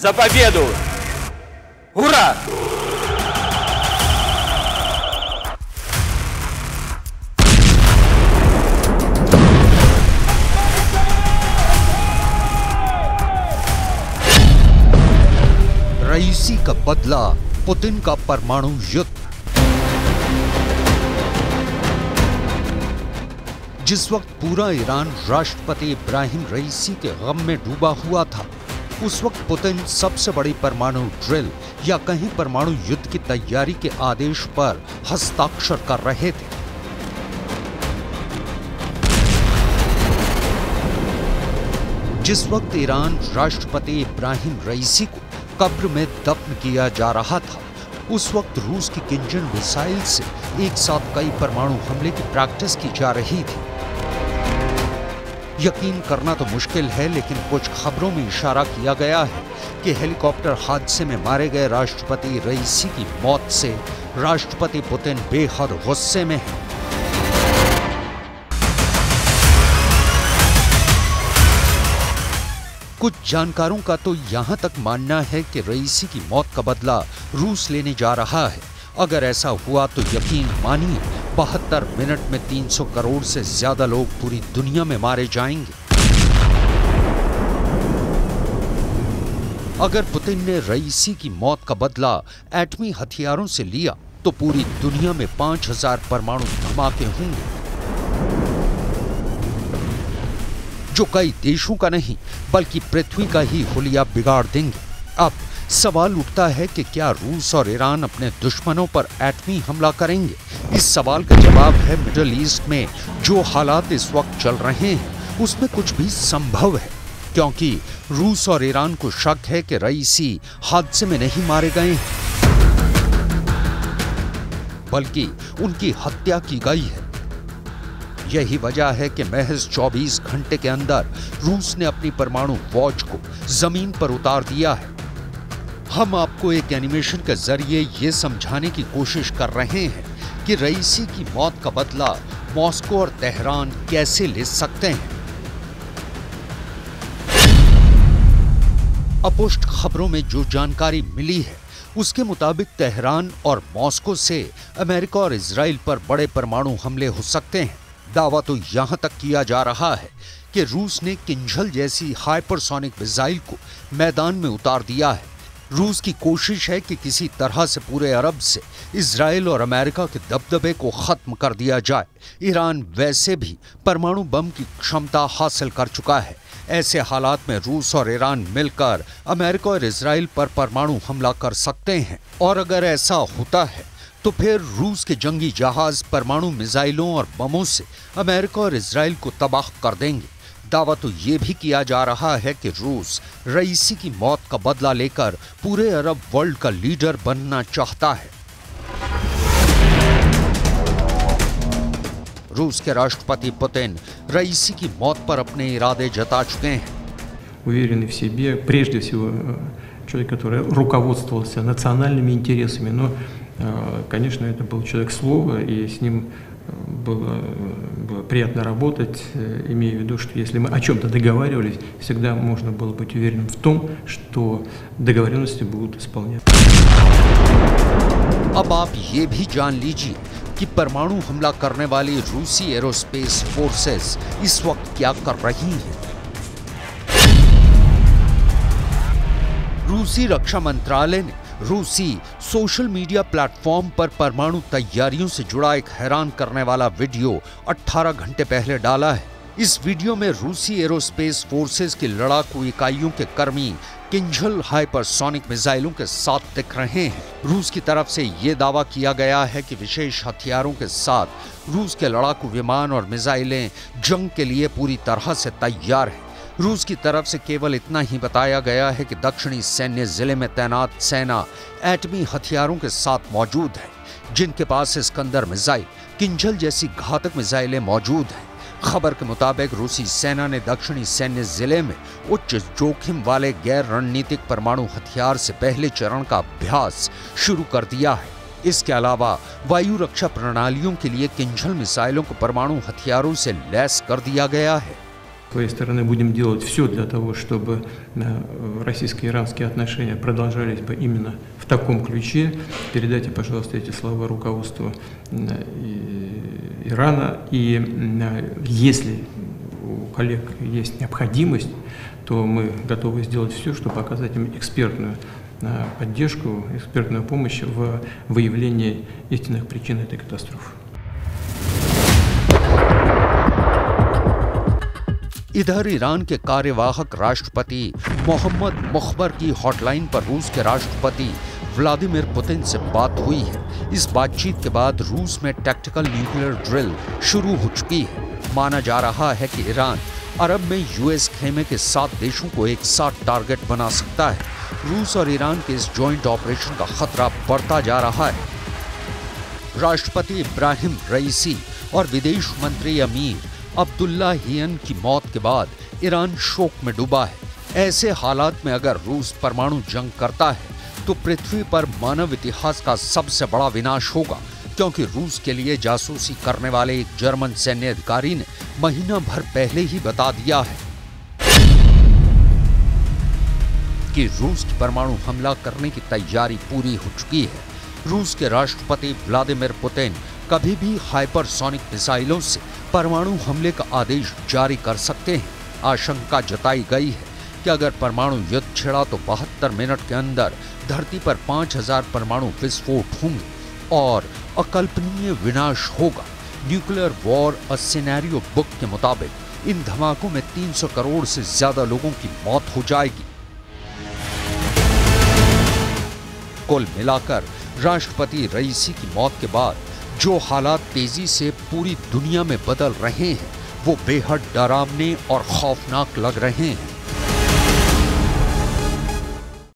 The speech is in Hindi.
За победу! Ура! रईसी का बदला, पुतिन का परमाणु युद्ध। जिस वक्त पूरा ईरान राष्ट्रपति इब्राहिम रईसी के गम में डूबा हुआ था, उस वक्त पुतिन सबसे बड़ी परमाणु ड्रिल या कहीं परमाणु युद्ध की तैयारी के आदेश पर हस्ताक्षर कर रहे थे। जिस वक्त ईरान राष्ट्रपति इब्राहिम रईसी को कब्र में दफन किया जा रहा था, उस वक्त रूस की किंजल मिसाइल से एक साथ कई परमाणु हमले की प्रैक्टिस की जा रही थी। यकीन करना तो मुश्किल है, लेकिन कुछ खबरों में इशारा किया गया है कि हेलीकॉप्टर हादसे में मारे गए राष्ट्रपति रईसी की मौत से राष्ट्रपति पुतिन बेहद गुस्से में हैं। कुछ जानकारों का तो यहां तक मानना है कि रईसी की मौत का बदला रूस लेने जा रहा है। अगर ऐसा हुआ तो यकीन मानिए 72 मिनट में 300 करोड़ से ज्यादा लोग पूरी दुनिया में मारे जाएंगे। अगर पुतिन ने रईसी की मौत का बदला एटमी हथियारों से लिया तो पूरी दुनिया में 5000 परमाणु धमाके होंगे, जो कई देशों का नहीं बल्कि पृथ्वी का ही हुलिया बिगाड़ देंगे। अब सवाल उठता है कि क्या रूस और ईरान अपने दुश्मनों पर एटमी हमला करेंगे? इस सवाल का जवाब है मिडिल ईस्ट में जो हालात इस वक्त चल रहे हैं उसमें कुछ भी संभव है, क्योंकि रूस और ईरान को शक है कि रईसी हादसे में नहीं मारे गए हैं, बल्कि उनकी हत्या की गई है। यही वजह है कि महज 24 घंटे के अंदर रूस ने अपनी परमाणु वॉच को जमीन पर उतार दिया है। हम आपको एक एनिमेशन के जरिए ये समझाने की कोशिश कर रहे हैं कि रईसी की मौत का बदला मॉस्को और तेहरान कैसे ले सकते हैं। अपुष्ट खबरों में जो जानकारी मिली है उसके मुताबिक तेहरान और मॉस्को से अमेरिका और इजराइल पर बड़े परमाणु हमले हो सकते हैं। दावा तो यहां तक किया जा रहा है कि रूस ने किंजल जैसी हाइपरसोनिक मिसाइल को मैदान में उतार दिया है। रूस की कोशिश है कि किसी तरह से पूरे अरब से इजराइल और अमेरिका के दबदबे को खत्म कर दिया जाए। ईरान वैसे भी परमाणु बम की क्षमता हासिल कर चुका है। ऐसे हालात में रूस और ईरान मिलकर अमेरिका और इजराइल पर परमाणु हमला कर सकते हैं, और अगर ऐसा होता है तो फिर रूस के जंगी जहाज परमाणु मिसाइलों और बमों से अमेरिका और इजराइल को तबाह कर देंगे। दावा तो ये भी किया जा रहा है कि रूस रईसी की मौत का बदला लेकर पूरे अरब वर्ल्ड का लीडर बनना चाहता है। रूस के राष्ट्रपति पुतिन रईसी की मौत पर अपने इरादे जता चुके हैं। Уверенный в себе, прежде всего, человек, который руководствовался национальными интересами, но, конечно, это был человек слова, и с ним было приятно работать, имея в виду, что если мы о чем-то договаривались, всегда можно было быть уверенным в том, что договоренности будут исполняться. अब आप ये भी जान लीजिए कि परमाणु हमला करने वाली रूसी एरोस्पेस फोर्सेस इस वक्त क्या कर रही हैं। रूसी रक्षा मंत्रालय ने रूसी सोशल मीडिया प्लेटफॉर्म पर परमाणु तैयारियों से जुड़ा एक हैरान करने वाला वीडियो 18 घंटे पहले डाला है। इस वीडियो में रूसी एरोस्पेस फोर्सेस की लड़ाकू इकाइयों के कर्मी किंजल हाइपरसोनिक मिसाइलों के साथ दिख रहे हैं। रूस की तरफ से ये दावा किया गया है कि विशेष हथियारों के साथ रूस के लड़ाकू विमान और मिसाइलें जंग के लिए पूरी तरह से तैयार हैं। रूस की तरफ से केवल इतना ही बताया गया है कि दक्षिणी सैन्य जिले में तैनात सेना एटमी हथियारों के साथ मौजूद है, जिनके पास इस्कंदर मिसाइल, किंजल जैसी घातक मिसाइलें मौजूद हैं। खबर के मुताबिक रूसी सेना ने दक्षिणी सैन्य जिले में उच्च जोखिम वाले गैर रणनीतिक परमाणु हथियार से पहले चरण का अभ्यास शुरू कर दिया है। इसके अलावा वायु रक्षा प्रणालियों के लिए किंजल मिसाइलों को परमाणु हथियारों से लैस कर दिया गया है। своей стороны будем делать все для того, чтобы российско-иранские отношения продолжались бы именно в таком ключе. Передайте, пожалуйста, эти слова руководству Ирана. И если у коллег есть необходимость, то мы готовы сделать все, чтобы оказать им экспертную поддержку, экспертную помощь в выявлении истинных причин этой катастрофы. इधर ईरान के कार्यवाहक राष्ट्रपति मोहम्मद मुख्बर की हॉटलाइन पर रूस के राष्ट्रपति व्लादिमीर पुतिन से बात हुई है। इस बातचीत के बाद रूस में टैक्टिकल न्यूक्लियर ड्रिल शुरू हो चुकी है। माना जा रहा है कि ईरान अरब में यूएस खेमे के 7 देशों को एक साथ टारगेट बना सकता है। रूस और ईरान के इस जॉइंट ऑपरेशन का खतरा बढ़ता जा रहा है। राष्ट्रपति इब्राहिम रईसी और विदेश मंत्री अमीर अब्दुल्लाहियन की मौत के बाद ईरान शोक में डूबा है। ऐसे हालात में अगर रूस परमाणु जंग करता है तो पृथ्वी पर मानव इतिहास का सबसे बड़ा विनाश होगा, क्योंकि रूस के लिए जासूसी करने वाले एक जर्मन सैन्य अधिकारी ने महीना भर पहले ही बता दिया है कि रूस की परमाणु हमला करने की तैयारी पूरी हो चुकी है। रूस के राष्ट्रपति व्लादिमीर पुतिन कभी भी हाइपरसोनिक मिसाइलों से परमाणु हमले का आदेश जारी कर सकते हैं। आशंका जताई गई है कि अगर परमाणु युद्ध छिड़ा तो 72 मिनट के अंदर धरती पर 5000 परमाणु विस्फोट होंगे और अकल्पनीय विनाश होगा। Nuclear war a scenario book के मुताबिक इन धमाकों में 300 करोड़ से ज्यादा लोगों की मौत हो जाएगी। कुल मिलाकर राष्ट्रपति रईसी की मौत के बाद जो हालात तेजी से पूरी दुनिया में बदल रहे हैं वो बेहद डरावने और खौफनाक लग रहे हैं।